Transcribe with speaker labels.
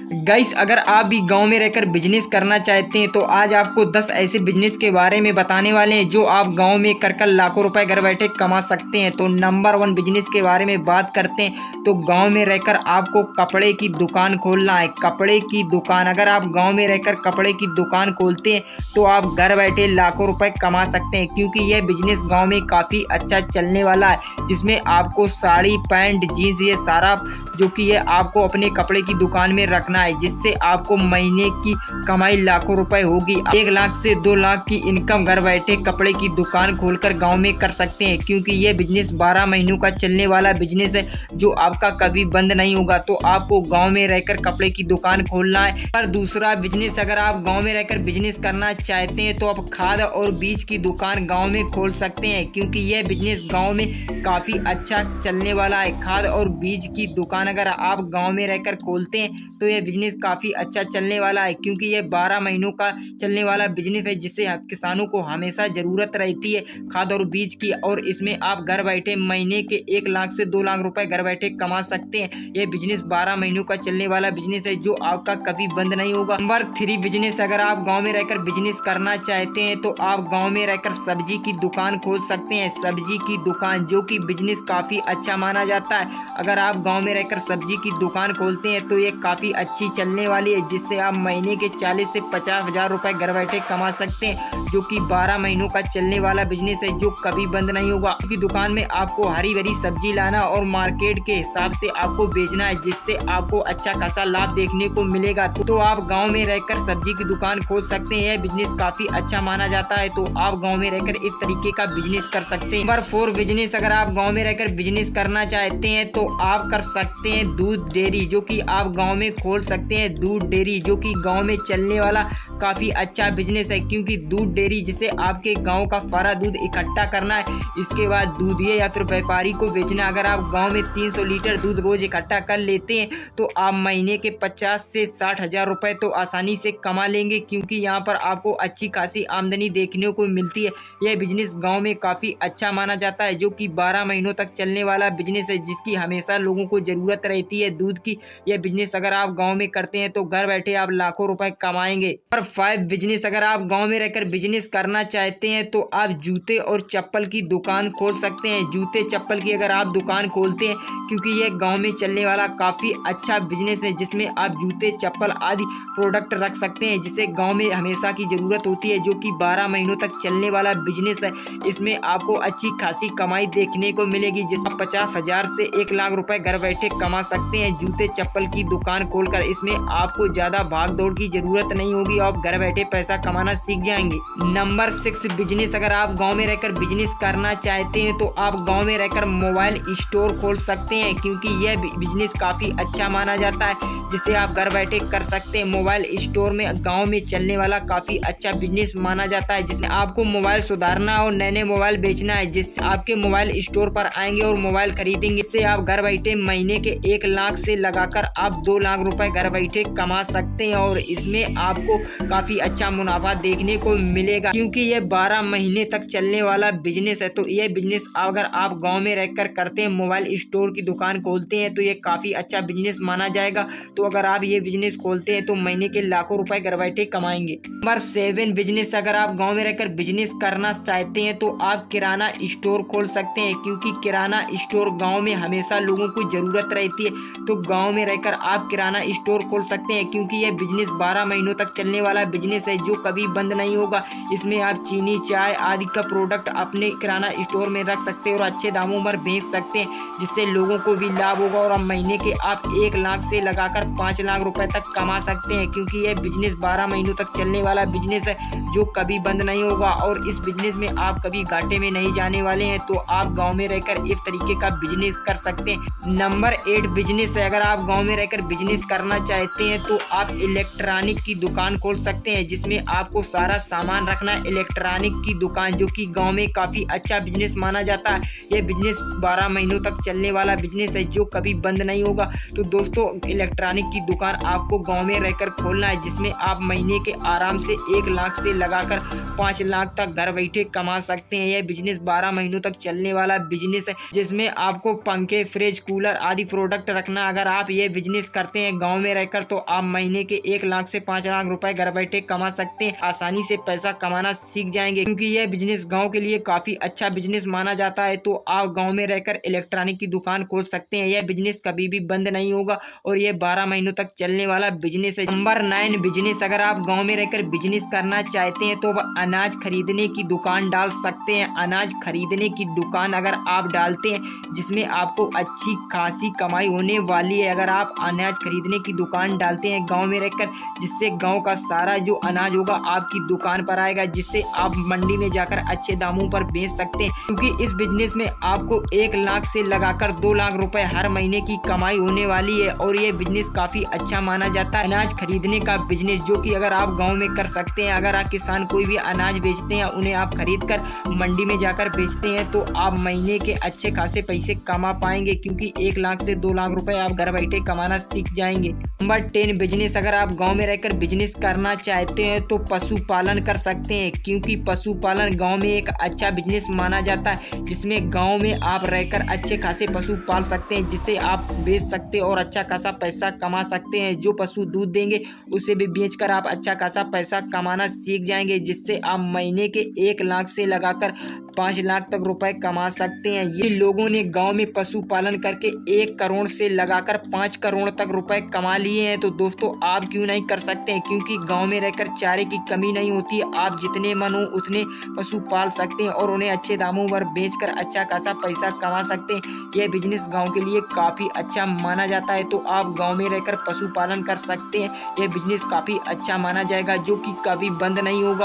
Speaker 1: Guys, अगर आप भी गांव में रहकर बिजनेस करना चाहते हैं तो आज आपको 10 ऐसे बिजनेस के बारे में बताने वाले हैं जो आप गांव में कर लाखों रुपए घर बैठे कमा सकते हैं। तो नंबर 1 बिजनेस के बारे में बात करते हैं तो गांव में रहकर आपको कपड़े की दुकान खोलना है। कपड़े की दुकान, अगर आप गांव में रहकर कपड़े की दुकान खोलते हैं तो आप घर बैठे लाखों रुपए कमा सकते हैं, क्योंकि यह बिजनेस गाँव में काफ़ी अच्छा चलने वाला है, जिसमें आपको साड़ी, पैंट, जीन्स, ये सारा जो कि ये आपको अपने कपड़े की दुकान में रखना है, जिससे आपको महीने की कमाई लाखों रुपए होगी। 1 लाख से 2 लाख की इनकम घर बैठे कपड़े की दुकान खोलकर गांव में कर सकते हैं, क्योंकि ये बिजनेस 12 महीनों का चलने वाला बिजनेस है जो आपका कभी बंद नहीं होगा। तो आपको गांव में रहकर कपड़े की दुकान खोलना है। और दूसरा बिजनेस, अगर आप गाँव में रहकर बिजनेस करना चाहते हैं तो आप खाद और बीज की दुकान गाँव में खोल सकते हैं, क्योंकि यह बिजनेस गाँव में काफ़ी अच्छा चलने वाला है। खाद और बीज की दुकान अगर आप गांव में रहकर खोलते हैं तो यह बिजनेस काफ़ी अच्छा चलने वाला है, क्योंकि यह 12 महीनों का चलने वाला बिजनेस है, जिससे किसानों को हमेशा ज़रूरत रहती है खाद और बीज की। और इसमें आप घर बैठे महीने के 1 लाख से 2 लाख रुपए घर बैठे कमा सकते हैं। यह बिजनेस 12 महीनों का चलने वाला बिजनेस है जो आपका कभी बंद नहीं होगा। नंबर 3 बिजनेस, अगर आप गाँव में रहकर बिजनेस करना चाहते हैं तो आप गाँव में रहकर सब्जी की दुकान खोल सकते हैं। सब्जी की दुकान, जो कि बिजनेस काफ़ी अच्छा माना जाता है। अगर आप गाँव में रहकर सब्जी की दुकान खोलते हैं तो ये काफ़ी अच्छी चलने वाली है, जिससे आप महीने के 40 से 50 हज़ार रुपए घर बैठे कमा सकते हैं, जो कि 12 महीनों का चलने वाला बिजनेस है जो कभी बंद नहीं होगा। आपकी दुकान में आपको हरी भरी सब्जी लाना और मार्केट के हिसाब से आपको बेचना है, जिससे आपको अच्छा खासा लाभ देखने को मिलेगा। तो आप गाँव में रहकर सब्जी की दुकान खोल सकते हैं। यह बिजनेस काफ़ी अच्छा माना जाता है, तो आप गाँव में रहकर इस तरीके का बिजनेस कर सकते हैं। नंबर 4 बिजनेस, अगर आप गाँव में रहकर बिजनेस करना चाहते हैं तो आप कर सकते हैं दूध डेयरी, जो कि आप गांव में खोल सकते हैं। दूध डेयरी, जो कि गांव में चलने वाला काफ़ी अच्छा बिजनेस है, क्योंकि दूध डेयरी जिसे आपके गांव का सारा दूध इकट्ठा करना है, इसके बाद दूध ये या फिर व्यापारी को बेचना। अगर आप गांव में 300 लीटर दूध रोज इकट्ठा कर लेते हैं तो आप महीने के 50 से 60 हज़ार रुपये तो आसानी से कमा लेंगे, क्योंकि यहाँ पर आपको अच्छी खासी आमदनी देखने को मिलती है। यह बिजनेस गाँव में काफ़ी अच्छा माना जाता है, जो कि 12 महीनों तक चलने वाला बिजनेस है, जिसकी हमेशा लोगों को ज़रूरत रहती है दूध की। यह बिजनेस अगर आप गांव में करते हैं तो घर बैठे आप लाखों रुपए कमाएंगे। और 5 बिजनेस, अगर आप गांव में रहकर बिजनेस करना चाहते हैं तो आप जूते और चप्पल की दुकान खोल सकते हैं। जूते चप्पल की अगर आप दुकान खोलते हैं, क्योंकि यह गांव में चलने वाला काफ़ी अच्छा बिजनेस है, जिसमें आप जूते, चप्पल आदि प्रोडक्ट रख सकते हैं, जिसे गाँव में हमेशा की ज़रूरत होती है, जो कि 12 महीनों तक चलने वाला बिजनेस है। इसमें आपको अच्छी खासी कमाई देखने को मिलेगी, जिसमें 50 हज़ार से 1 लाख रुपए घर बैठे कमा सकते हैं जूते चप्पल की दुकान खोलकर। इसमें आपको ज्यादा भाग दौड़ की जरूरत नहीं होगी, आप घर बैठे पैसा कमाना सीख जाएंगे। नंबर 6 बिजनेस, अगर आप गांव में रहकर बिजनेस करना चाहते हैं तो आप गांव में रहकर मोबाइल स्टोर खोल सकते हैं, क्योंकि यह बिजनेस काफी अच्छा माना जाता है, जिसे आप घर बैठे कर सकते हैं। मोबाइल स्टोर में गाँव में चलने वाला काफी अच्छा बिजनेस माना जाता है, जिसमें आपको मोबाइल सुधारना और नए नए मोबाइल बेचना है, जिस आपके मोबाइल स्टोर पर आएंगे और मोबाइल खरीदेंगे। इससे आप घर बैठे महीने के 1 लाख से लगाकर आप 2 लाख रुपए घर बैठे कमा सकते हैं, और इसमें आपको काफी अच्छा मुनाफा देखने को मिलेगा, क्योंकि यह 12 महीने तक चलने वाला बिजनेस है। तो यह बिजनेस अगर आप गांव में रहकर करते हैं, मोबाइल स्टोर की दुकान खोलते हैं, तो यह काफी अच्छा बिजनेस माना जाएगा। तो अगर आप ये बिजनेस खोलते हैं तो महीने के लाखों रुपए घर बैठे कमाएंगे। नंबर 7 बिजनेस, अगर आप गाँव में रहकर बिजनेस करना चाहते हैं तो आप किराना स्टोर खोल सकते हैं, क्योंकि किराना स्टोर गाँव में हमेशा लोगों को जरूरत रहती है। तो गांव में रहकर आप किराना स्टोर खोल सकते हैं, क्योंकि यह बिजनेस 12 महीनों तक चलने वाला बिजनेस है जो कभी बंद नहीं होगा। इसमें आप चीनी, चाय आदि का प्रोडक्ट अपने किराना स्टोर में रख सकते हैं और अच्छे दामों पर बेच सकते हैं, जिससे लोगों को भी लाभ होगा, और महीने के आप 1 लाख से लगाकर 5 लाख रुपए तक कमा सकते हैं, क्योंकि यह बिजनेस 12 महीनों तक चलने वाला बिजनेस है जो कभी बंद नहीं होगा, और इस बिजनेस में आप कभी घाटे में नहीं जाने वाले हैं। तो आप गाँव में रहकर इस तरीके का बिजनेस कर सकते हैं। नंबर 8 बिजनेस है, अगर आप गांव में रहकर बिजनेस करना चाहते हैं तो आप इलेक्ट्रॉनिक की दुकान खोल सकते हैं, जिसमें आपको सारा सामान रखना है। इलेक्ट्रॉनिक की दुकान, जो कि गांव में काफ़ी अच्छा बिजनेस माना जाता है। यह बिजनेस 12 महीनों तक चलने वाला बिजनेस है, जो कभी बंद नहीं होगा। तो दोस्तों, इलेक्ट्रॉनिक की दुकान आपको गांव में रहकर खोलना है, जिसमें आप महीने के आराम से 1 लाख से लगाकर 5 लाख तक घर बैठे कमा सकते हैं। यह बिजनेस 12 महीनों तक चलने वाला बिजनेस है, जिसमें आपको पंखे, फ्रिज, कूलर आदि प्रोडक्ट रखना। अगर आप ये बिजनेस करते हैं गांव में रहकर, तो आप महीने के 1 लाख से 5 लाख रुपए घर बैठे कमा सकते हैं। आसानी से पैसा कमाना सीख जाएंगे, क्योंकि यह बिजनेस गांव के लिए काफी अच्छा बिजनेस माना जाता है। तो आप गांव में रहकर इलेक्ट्रॉनिक की दुकान खोल सकते हैं। यह बिजनेस कभी भी बंद नहीं होगा और यह 12 महीनों तक चलने वाला बिजनेस है। नंबर 9 बिजनेस, अगर आप गांव में रहकर बिजनेस करना चाहते हैं तो अनाज खरीदने की दुकान डाल सकते हैं। अनाज खरीदने की दुकान अगर आप डालते हैं, जिसमें आपको अच्छी खासी कमाई होने वाली है। अगर आप अनाज खरीदने की दुकान डालते हैं गांव में रहकर, जिससे गांव का सारा जो अनाज होगा आपकी दुकान पर आएगा, जिससे आप मंडी में जाकर अच्छे दामों पर बेच सकते हैं। क्योंकि इस बिजनेस में आपको 1 लाख से लगाकर 2 लाख रुपए हर महीने की कमाई होने वाली है और ये बिजनेस काफी अच्छा माना जाता है। अनाज खरीदने का बिजनेस, जो कि अगर आप गाँव में कर सकते हैं। अगर आप किसान कोई भी अनाज बेचते हैं, उन्हें आप खरीद कर मंडी में जाकर बेचते हैं, तो आप महीने के अच्छे खासे पैसे कमा पाएंगे, क्योंकि 1 लाख से 2 लाख रुपए आप घर बैठे कमाना सीख जाएंगे। नंबर 10 बिजनेस, अगर आप गांव में रहकर बिजनेस करना चाहते हैं तो पशुपालन कर सकते हैं, क्योंकि पशुपालन गांव में एक अच्छा बिजनेस माना जाता है, जिसमें गांव में आप रहकर अच्छे खासे पशु पाल सकते हैं, जिससे आप बेच सकते हैं और अच्छा खासा पैसा कमा सकते हैं। जो पशु दूध देंगे उसे भी बेचकर आप अच्छा खासा पैसा कमाना सीख जाएंगे, जिससे आप महीने के 1 लाख से लगाकर 5 लाख तक रुपए कमा सकते हैं। ये लोगों ने गांव में पशुपालन करके 1 करोड़ से लगाकर 5 करोड़ तक रुपए कमा लिए हैं। तो दोस्तों, आप क्यों नहीं कर सकते हैं, क्योंकि गांव में रहकर चारे की कमी नहीं होती है। आप जितने मन हो उतने पशु पाल सकते हैं और उन्हें अच्छे दामों पर बेचकर अच्छा खासा पैसा कमा सकते हैं। यह बिजनेस गाँव के लिए काफी अच्छा माना जाता है। तो आप गाँव में रहकर पशुपालन कर सकते हैं। यह बिजनेस काफी अच्छा माना जाएगा, जो कि कभी बंद नहीं होगा।